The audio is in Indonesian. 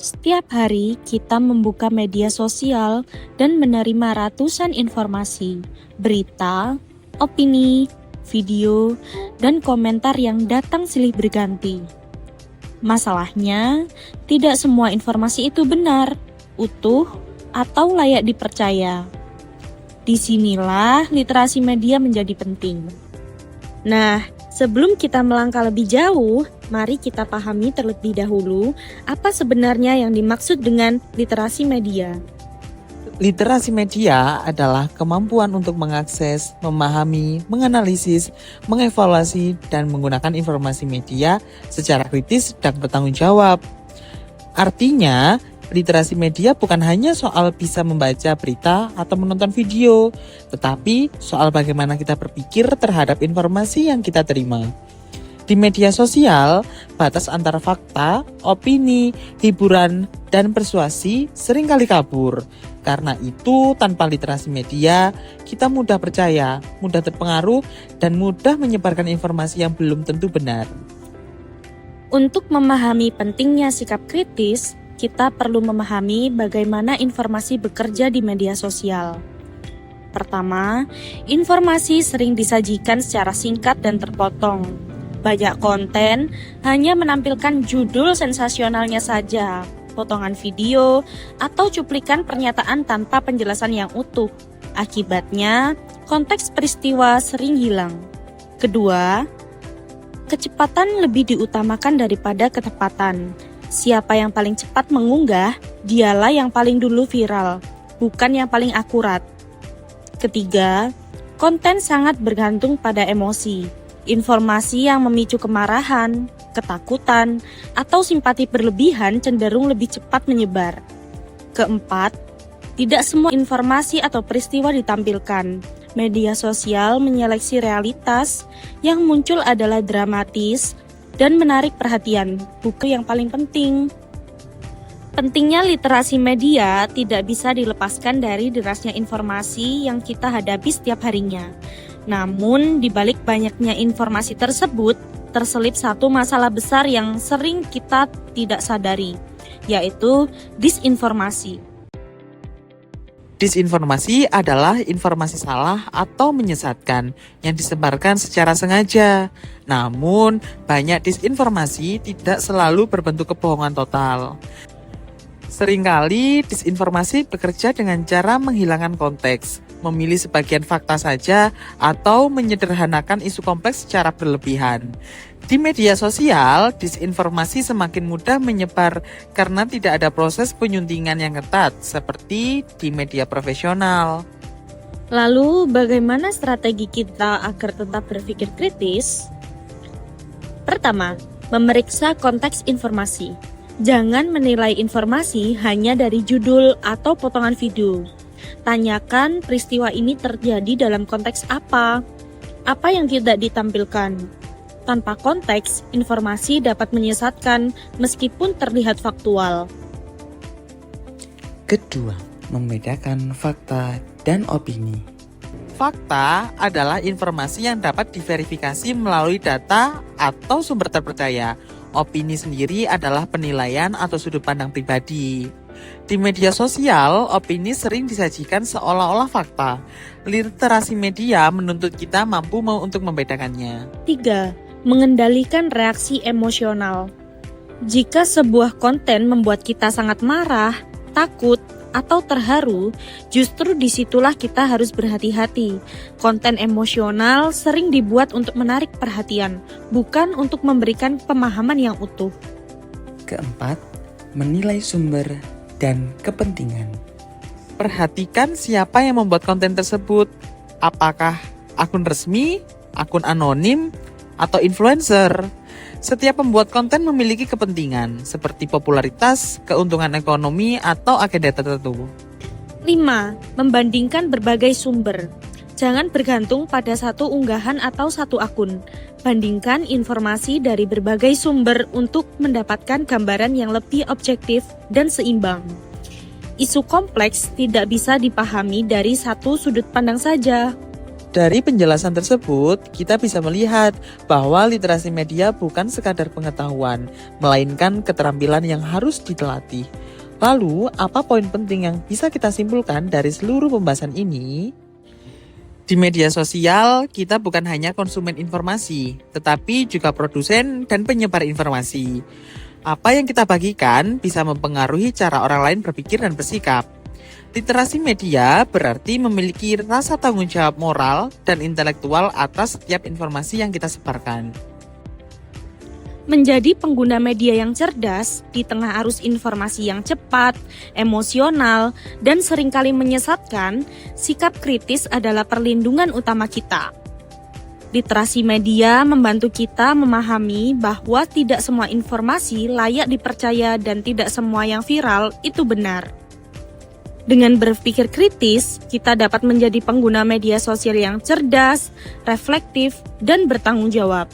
Setiap hari kita membuka media sosial dan menerima ratusan informasi, berita, opini, video, dan komentar yang datang silih berganti. Masalahnya, tidak semua informasi itu benar, utuh, atau layak dipercaya. Disinilah literasi media menjadi penting. Nah, sebelum kita melangkah lebih jauh, mari kita pahami terlebih dahulu apa sebenarnya yang dimaksud dengan literasi media. Literasi media adalah kemampuan untuk mengakses, memahami, menganalisis, mengevaluasi, dan menggunakan informasi media secara kritis dan bertanggung jawab. Artinya, literasi media bukan hanya soal bisa membaca berita atau menonton video, tetapi soal bagaimana kita berpikir terhadap informasi yang kita terima. Di media sosial, batas antara fakta, opini, hiburan, dan persuasi seringkali kabur. Karena itu, tanpa literasi media, kita mudah percaya, mudah terpengaruh, dan mudah menyebarkan informasi yang belum tentu benar. Untuk memahami pentingnya sikap kritis, kita perlu memahami bagaimana informasi bekerja di media sosial. Pertama, informasi sering disajikan secara singkat dan terpotong. Banyak konten hanya menampilkan judul sensasionalnya saja, potongan video, atau cuplikan pernyataan tanpa penjelasan yang utuh. Akibatnya, konteks peristiwa sering hilang. Kedua, kecepatan lebih diutamakan daripada ketepatan. Siapa yang paling cepat mengunggah, dialah yang paling dulu viral, bukan yang paling akurat. Ketiga, konten sangat bergantung pada emosi. Informasi yang memicu kemarahan, ketakutan, atau simpati berlebihan cenderung lebih cepat menyebar. Keempat, tidak semua informasi atau peristiwa ditampilkan. Media sosial menyeleksi realitas, yang muncul adalah dramatis dan menarik perhatian, bukan yang paling penting. Pentingnya literasi media tidak bisa dilepaskan dari derasnya informasi yang kita hadapi setiap harinya. Namun, di balik banyaknya informasi tersebut, terselip satu masalah besar yang sering kita tidak sadari, yaitu disinformasi. Disinformasi adalah informasi salah atau menyesatkan yang disebarkan secara sengaja. Namun, banyak disinformasi tidak selalu berbentuk kebohongan total. Seringkali disinformasi bekerja dengan cara menghilangkan konteks, memilih sebagian fakta saja, atau menyederhanakan isu kompleks secara berlebihan. Di media sosial, disinformasi semakin mudah menyebar karena tidak ada proses penyuntingan yang ketat, seperti di media profesional. Lalu, bagaimana strategi kita agar tetap berpikir kritis? Pertama, memeriksa konteks informasi. Jangan menilai informasi hanya dari judul atau potongan video. Tanyakan peristiwa ini terjadi dalam konteks apa yang tidak ditampilkan. Tanpa konteks, informasi dapat menyesatkan meskipun terlihat faktual. Kedua, membedakan fakta dan opini. Fakta adalah informasi yang dapat diverifikasi melalui data atau sumber terpercaya. Opini sendiri adalah penilaian atau sudut pandang pribadi. Di media sosial, opini sering disajikan seolah-olah fakta. Literasi media menuntut kita mampu untuk membedakannya. 3. Mengendalikan reaksi emosional. Jika sebuah konten membuat kita sangat marah, takut, atau terharu, justru disitulah kita harus berhati-hati. Konten emosional sering dibuat untuk menarik perhatian, bukan untuk memberikan pemahaman yang utuh. Keempat, menilai sumber dan kepentingan. Perhatikan siapa yang membuat konten tersebut. Apakah akun resmi, akun anonim, atau influencer? Setiap pembuat konten memiliki kepentingan, seperti popularitas, keuntungan ekonomi, atau agenda tertentu. 5. Membandingkan berbagai sumber. Jangan bergantung pada satu unggahan atau satu akun. Bandingkan informasi dari berbagai sumber untuk mendapatkan gambaran yang lebih objektif dan seimbang. Isu kompleks tidak bisa dipahami dari satu sudut pandang saja. Dari penjelasan tersebut, kita bisa melihat bahwa literasi media bukan sekadar pengetahuan, melainkan keterampilan yang harus dilatih. Lalu, apa poin penting yang bisa kita simpulkan dari seluruh pembahasan ini? Di media sosial, kita bukan hanya konsumen informasi, tetapi juga produsen dan penyebar informasi. Apa yang kita bagikan bisa mempengaruhi cara orang lain berpikir dan bersikap. Literasi media berarti memiliki rasa tanggung jawab moral dan intelektual atas setiap informasi yang kita sebarkan. Menjadi pengguna media yang cerdas di tengah arus informasi yang cepat, emosional, dan seringkali menyesatkan, sikap kritis adalah perlindungan utama kita. Literasi media membantu kita memahami bahwa tidak semua informasi layak dipercaya dan tidak semua yang viral itu benar. Dengan berpikir kritis, kita dapat menjadi pengguna media sosial yang cerdas, reflektif, dan bertanggung jawab.